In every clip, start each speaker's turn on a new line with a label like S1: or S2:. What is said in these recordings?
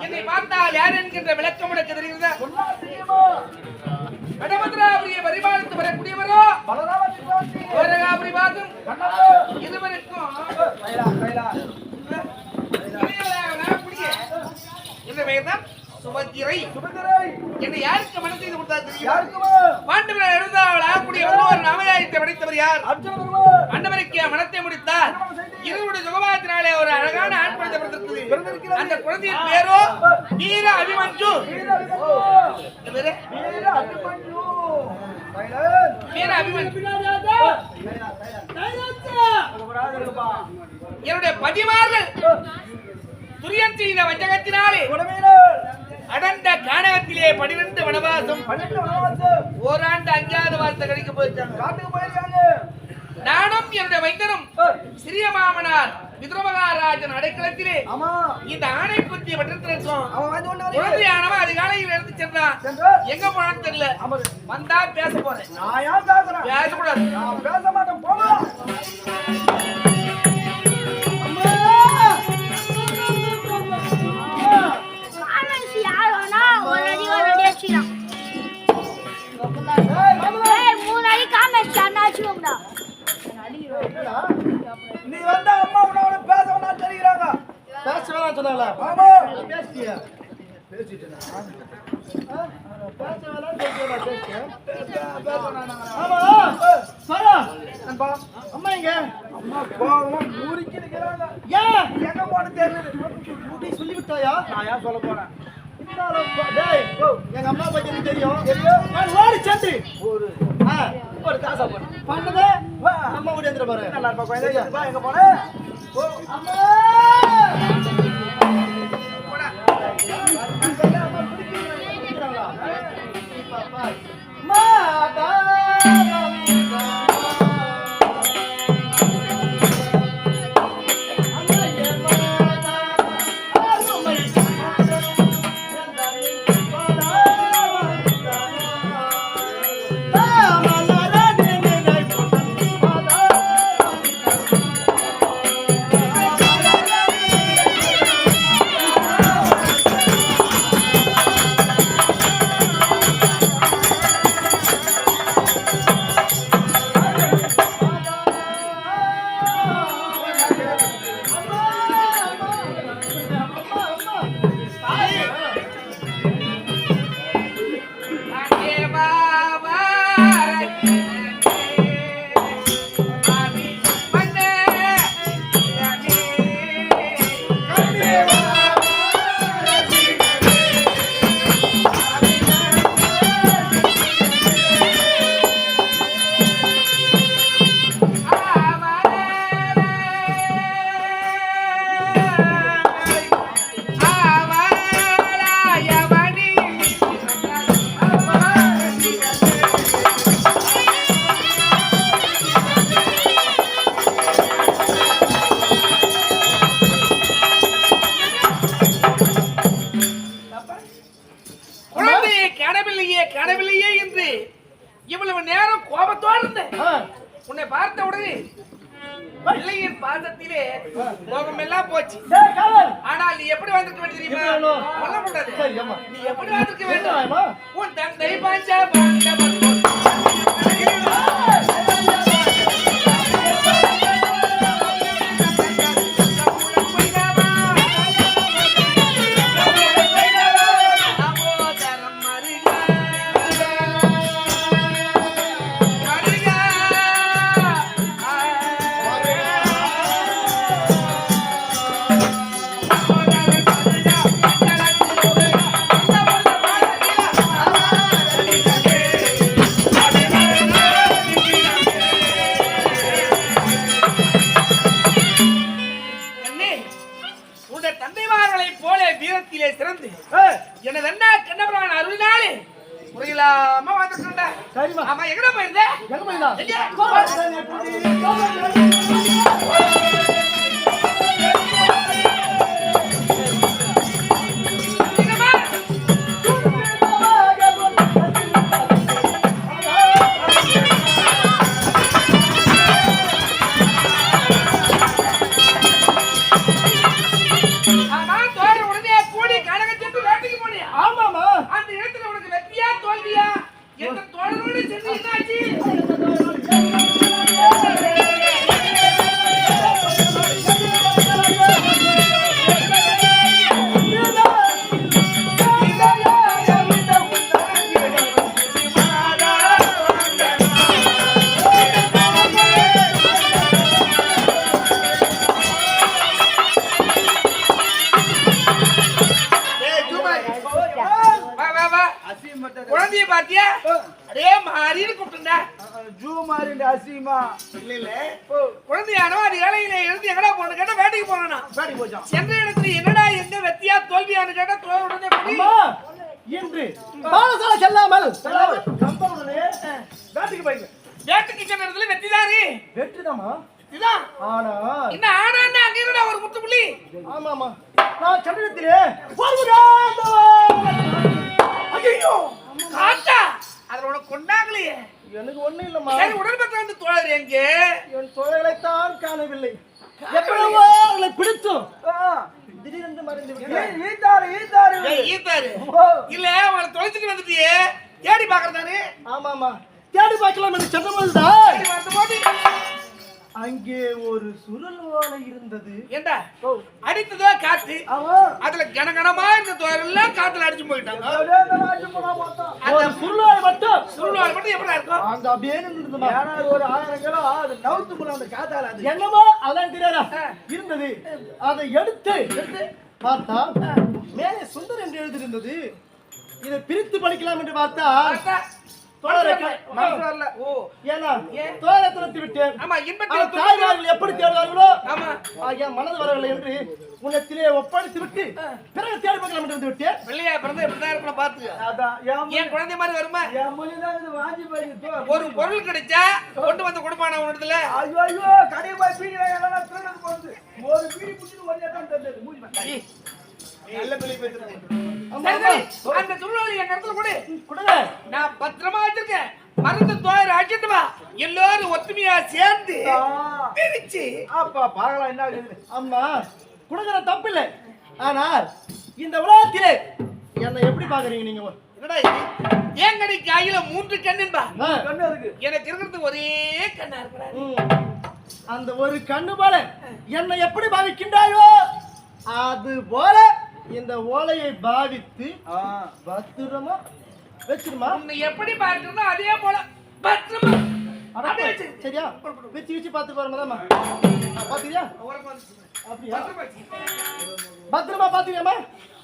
S1: என்னை பார்த்தால் யார் என்கின்ற விளக்கம் உனக்கு தெரிகிறதா? வடமதுராபுரிய பரிபாலித்து வரக்கூடியவரோ பாகம் இருவருக்கும் என்ன பெயர் தான்? சுபத்திரை. என்னை யாருக்கு மனம் செய்து கொடுத்தார் தெரியும்? பாண்டவர்கள் எழுதாவள் ஆகக்கூடிய ஒரு நாமயாயத்தை படைத்தவர் யார்? அண்டவருக்கு மனத்தை முடித்தார். இருவருடைய சுகமாத்தினாலே ஒரு அழகான ஆண் குழந்தை பிறந்திருக்கிறது. அந்த குழந்தையின் பேரோ வீர அபிமன்யு. வீர அபிமன்யு என்னுடைய பதிமார்கள் துரியன் செய்த வஞ்சகத்தினாலே அடர்ந்த கானகத்திலே 12 வனவாசம், ஓராண்டு 5வது வாரத்தை கழிக்க போயிருக்காங்க. நானும் என்னுடைய வைத்தரும் சிறிய மாமனார் விதுரமகாராஜன் அடைக்கலத்திலே இந்த ஆணை குத்திய குழந்தையானவன் அதிகாலையில் எடுத்து சென்றான். எங்க போனான்னு தெரியல. வந்தா பேச போறேன். பேசக்கூடாது. பேச மாட்டேன். போமா நீ வந்த அம்மா உன்ன பேச வேணாம் தெரியுறாங்க. பேச வேணாம் சொன்னால. ஆமா பேசிட்டியா? பேசிட்டேனா? பேச வேணாம் சொல்றடா. பேச ஆமா சரா அன்பா அம்மா எங்க? அம்மா போவமா ஊருக்கு நிக்கறாங்க. ஏன் எங்க போன தெரியல. ஊட்டி சொல்லி விட்டாயா? நான் ஏன் சொல்ல போறேன்? டேய் எங்க அம்மா பத்தி தெரியும். நான் ஓடி சென்று ஒரு காசா போடு. பண்ணதே அம்மா ஓடி வந்துற பாரு. நல்லா இருப்பா குழந்தை. வா எங்க போற? ஓ அம்மா போடா. அம்மா பிடிக்குறாங்களா? பாப்பா மாதா
S2: பிள்ளையின் பாதத்திலே மோகம் எல்லாம் போச்சு. ஆனால் நீ எப்படி வந்திருக்க வேண்டும் தெரியுமா? சொல்ல முடியாது. நீ எப்படி வந்திருக்க வேண்டும்? உன் தந்தை பாஞ்சா சிறந்து எனது அண்ணா கண்ணபுரான் அருளினாலே முறையில்லாம வந்துருக்கா. சரிமா. ஆமா, எங்கடா போயிருந்த? எங்க குழந்தைய பாத்தியா? அரே மாறின்னு கூப்பிட்டுண்டா. ஜூ மாறிண்ட அசிமா. இல்ல குழந்தையானோ அது ஏழையில எழுந்து எங்கடா போன கேட்டா வேட்டைக்கு போனா. வேட்டைக்கு போச்சான். சென்ற இடத்துல என்னடா எந்த வெத்தியா தோல்வியானு கேட்டா உடனே அம்மா என்று பாலசாலை செல்லாமல் கம்பவுடனே வேட்டைக்கு போயிங்க. வேட்டைக்கு சென்ற இடத்துல வெற்றிதாரு. வெற்றிதாமா? இதான். ஆனா என்ன ஆனான்னா அங்க என்னடா ஒரு முத்துப்புள்ளி? ஆமாமா. நான் சென்ற இடத்திலே ஐயோ காட்டா அதோட கொண்டாங்களே. எனக்கு ஒண்ணு இல்லம்மா. சரி, உடன்பட்ட வந்து தோழர் எங்க? என் தோழர்களை தான் காணவில்லை. எப்பளவோ அவளை பிடித்தோம். திடீரென்று மறைந்து விட்டார். ஈத்தாரு இல்ல அவளை தொலைச்சிட்டு வந்துட்டியே. தேடி பாக்குறதானே? ஆமாமா, தேடி பார்க்கலாம் என்று சொன்னபோதுதான் அங்கே ஒரு சுருள் ஓலை இருந்தது. ஏண்டா அடித்ததோ காத்து. அதுல கனகனமா இருந்த தோரெல்லாம் காத்துல அடிச்சு போயிட்டாங்க. அந்த சுருளோலை மட்டும் எப்படி இருக்கும்? அங்க அப்படியே நின்றுமா. ஒரு 1000 கிலோ அது நவுத்து போன அந்த காத்தால அது என்னமோ அதெல்லாம் தெரியாதா இருந்தது. அதை எடுத்து பார்த்தா மேலே சுந்தர் என்று எழுதியிருந்தது. இதை பிரித்து படிக்கலாம் என்று பார்த்தா எப்படி தேடுவார்களோ மனது வரவில்லை என்று உன்னத்திலே ஒப்படைத்து விட்டு பிறகு தேடி பார்க்கலாம் என்று விட்டேன். வெள்ளையா பிறந்த எப்படிதான் இருக்கணும் பார்த்து. என் குழந்தை மாதிரி வருமா? ஒரு பொருள் கிடைச்சா கொண்டு வந்து கொடுப்பான உன்னத்துல. ஐயோ கடையை போய் பீடி ஒரு பீடி குடிச்சு வந்தது. நல்ல பிள்ளை பேசுறேன். அந்த துருளி என் இடத்துல கொடுங்க. நான் பத்திரமா வச்சிருக்கேன். மருந்து தோயர் அடிச்சுட்டு எல்லாரும் ஒத்துமையா சேர்ந்து பிரிச்சு அப்பா பாக்கலாம். என்ன ஆகுது? அம்மா கொடுக்குற தப்பு இல்லை. ஆனால் இந்த உலகத்திலே என்ன எப்படி பாக்குறீங்க நீங்க? என்னடா ஏன் கடி கையில 3 கண்ணுன்பா கண்ணு இருக்கு. எனக்கு இருக்கிறது ஒரே கண்ணா இருக்கிறாரு. அந்த ஒரு கண்ணு போல என்னை எப்படி பாவிக்கின்றாயோ அது போல இந்த ஓலையை பாவித்து பத்திரமா வச்சிருமா. உன்னை எப்படி பார்க்கணும் அதே போல பத்திரமா சரியா வச்சு வச்சு பார்த்து பாருமா. பாத்துக்கியா? அப்படியா? பத்திரமா பாத்துக்கியாமா?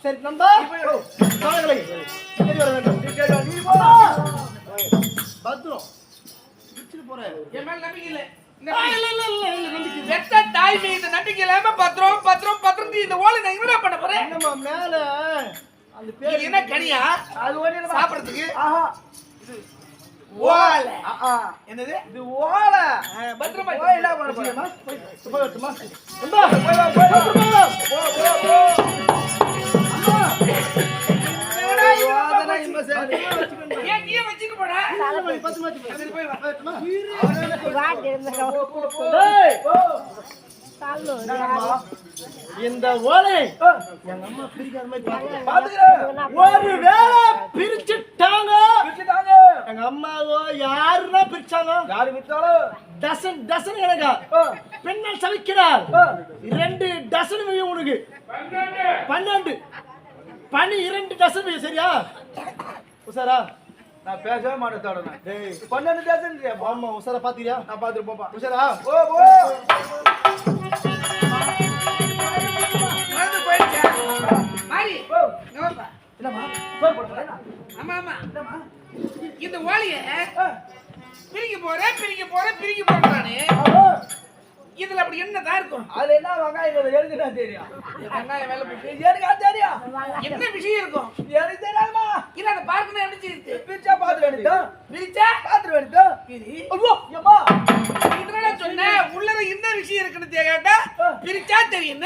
S2: சரி நண்பா சரி வர வேண்டும். பத்திரம் வச்சுட்டு போறேன். என் மேல நம்பிக்கை இல்லை. தாய் மீது நம்பிக்கை இல்லாம பத்திரம் பத்திரம் பத்திரம் இந்த ஓலை நான் என்ன பண்ண போறேன்? என்னமா மேல அந்த பேர் என்ன கனியா? அது ஒண்ணு சாப்பிடுறதுக்கு. ஓலை. என்னது இது? ஓலை. பத்திரமா ஓலை பண்ண போறேமா? போய் வரட்டுமா? அம்மா போய் வா போய் வா. போ போ போ. அம்மா என்னடா யோதனை இம்மா சேரி. ஏன் நீ வச்சிட்டு போடா? இந்த ஓலை எங்க அம்மா பிரிக்காத மாதிரி ஒரு வேலை பிரிச்சுட்டாங்க. எங்க அம்மாவோ யாருன்னா பிரிச்சாங்க, யாரு பிரிச்சாலும் டசன் டசன் எனக்கு பெண்ணால் சமைக்கிறார். 2 டசன் வையும் உனக்கு 12 பனி 2 டசன் வையும். சரியா உசாரா? நான் பேசவே மாட்டேன். 12 டசன். ஆமா உசாரா பாத்தியா? நான் பாத்துட்டு போப்பா. உசாரா ஓ ஓ
S3: இந்த ஓலைய பிரிக்க போறானே, இதுல அப்படி என்னதான் இருக்கும்?
S2: அதுல என்ன வெங்காயம் எழுதுனா தெரியும்.
S3: வெங்காயம் வேலை போட்டு
S2: தெரியும்.
S3: என்ன விஷயம் இருக்கும்
S2: எனக்கு தெரியாமா?
S3: இல்ல அதை பார்க்கணும். என்ன
S2: பிரிச்சா பாத்து வேண்டியது,
S3: பிரிச்சா
S2: பாத்து வேண்டியது. ஐயோ ஏமா
S3: இதனால சொன்ன உள்ளர என்ன விஷயம் இருக்குன்னு கேட்டா பிரிச்சா தெரியும்.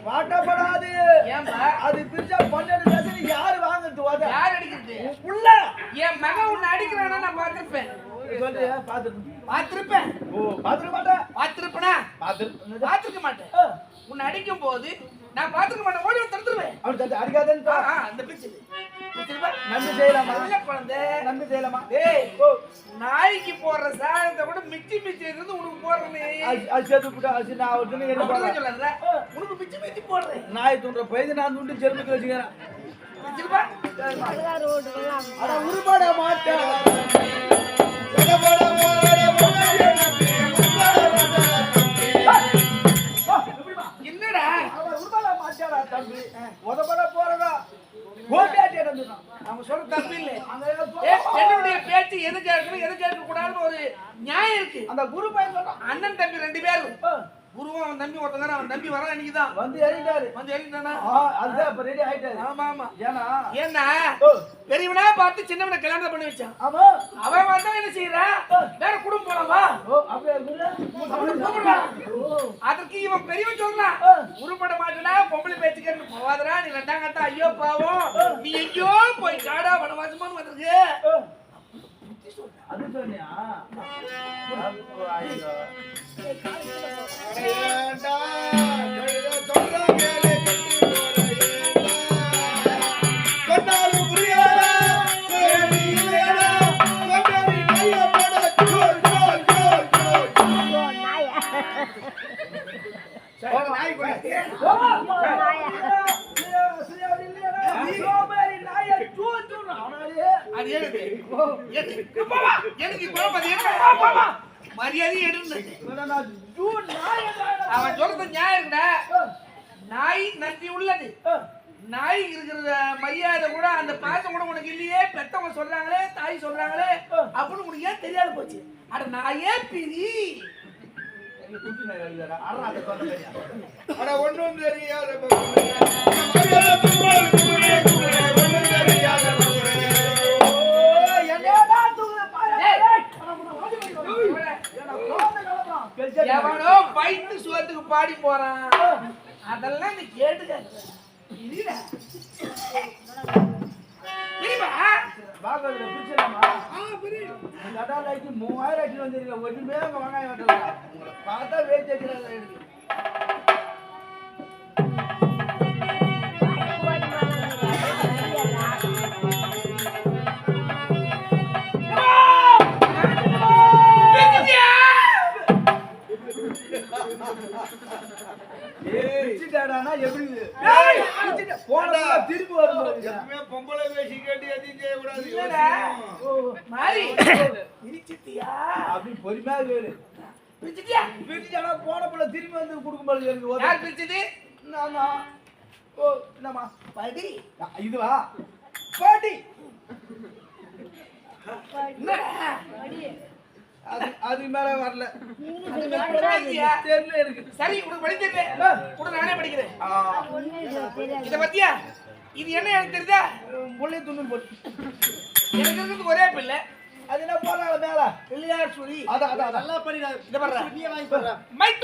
S2: மாட்டப்படாது.
S3: ஏன்பா
S2: அது பிரிச்சா 12 டசன் யாரு வாங்குறது? வாங்க
S3: யார் அடிக்கிறது?
S2: உள்ள
S3: என் மகன் உன்னை அடிக்கிறானா நான் பார்த்திருப்பேன்.
S2: சொல்லு
S3: பார்த்திருப்பேன்.
S2: ஓ பாத்துக்க மாட்டேன்.
S3: பார்த்திருப்பனா? பார்த்திருக்க மாட்டேன். உன்னை அடிக்கும் போது நான் பார்த்திருக்க மாட்டேன். ஓடி தடுத்துருவேன்.
S2: அவன் தட்டு அடிக்காதேன்னு
S3: அந்த பிரிச்சு
S2: நம்பி செய்யலாமா?
S3: நல்ல குழந்தை
S2: நம்பி செய்யலாமா?
S3: டேய் நாய்க்கு போடுற சாதத்தை கூட மிச்சி இருந்து உனக்கு போடுறனே.
S2: அது சேர்த்து போட்டா அது நான் ஒரு துணி என்ன பண்ண
S3: சொல்லாத. உனக்கு மிச்சி போடுறேன்.
S2: நாய் துன்ற பைது நான் துண்டு செருப்புக்கு வச்சுக்கிறேன்.
S3: பிரிச்சுப்பா.
S2: அட உருப்பட மாட்டேன்.
S3: என்னடா
S2: உருப்பட மாட்டாடா தம்பி. உதப்பட போறடா. ஓட்டாட்டி நடந்துறான்.
S3: அவங்க சொல்ற தப்பு இல்ல. என்னுடைய பேச்சு எது கேட்கணும் எது கேட்க கூடாதுன்னு ஒரு நியாயம் இருக்கு.
S2: அந்த குரு பையன் சொல்றான்.
S3: அண்ணன் தம்பி 2 பேரும் குருவும் அவன் தம்பி ஒருத்தங்க. அவன் தம்பி வர அன்னைக்குதான்
S2: வந்து எழுதிட்டாரு.
S3: வந்து எழுதிட்டானா?
S2: அதுதான் இப்ப ரெடி ஆயிட்டாரு.
S3: ஆமா ஆமா.
S2: ஏன்னா
S3: பெரியவனா பார்த்து சின்னவனை கல்யாணம் பண்ணி வச்சான்.
S2: ஆமா
S3: அவன் வந்தா என்ன செய்யறா? வேற குடும்பம் போலாமா? அதற்கு இவன் பெரியவன் சொல்றான், உருப்பட மாட்டேனா பொம்பளை பேச்சு கேட்டு போவாதரா, நீ 2ஆம் கட்ட ஐயோ பாவம், நீ எங்கயோ போய் காடா வனவாசமானு வந்திருக்கு.
S2: அது சொன்னியா?
S3: மரியாதை எடுங்க. அவன் சொல்றது நியாயம் இருக்குடா. நாய் நன்றி உள்ளது. நாய் இருக்கிற மரியாதை கூட அந்த பாசம் கூட உனக்கு இல்லையே. பெத்தவங்க சொல்றாங்களே தாய் சொல்றாங்களே அப்படின்னு உனக்கு ஏன் தெரியாது போச்சு? அட நாயே பிரி.
S2: ஒன்றும் தெரியாத
S3: எவனோ வயிற்று சுவத்துக்கு பாடி போறான். அதெல்லாம் நீ கேட்டுக்க.
S2: பார்த்தா வேச்சு திரும்பி வரும். பொம்பளை வேஷி கேட்டு எதையும் செய்யக்கூடாது. அப்படி பொறுமையா வேறு போன பிள்ளை திரும்பி வந்து கொடுக்கும்போது என்னம்மா பாடி இதுவா பாடி அது மேல வரல.
S3: சரி உனக்கு படிச்சிருக்கேன் கூட நானே படிக்கிறேன். இத பத்தியா இது என்ன எனக்கு தெரியுதா?
S2: முள்ளை துண்ணு போட்டு
S3: எனக்கு இருக்கிறது ஒரே பிள்ளை.
S2: அது என்ன போறாங்க மேல
S3: பிள்ளையார் சொல்லி
S2: அதான் நல்லா பண்ணிடுறாரு.
S3: இத பண்ற
S2: நீ வாங்கி போடுற.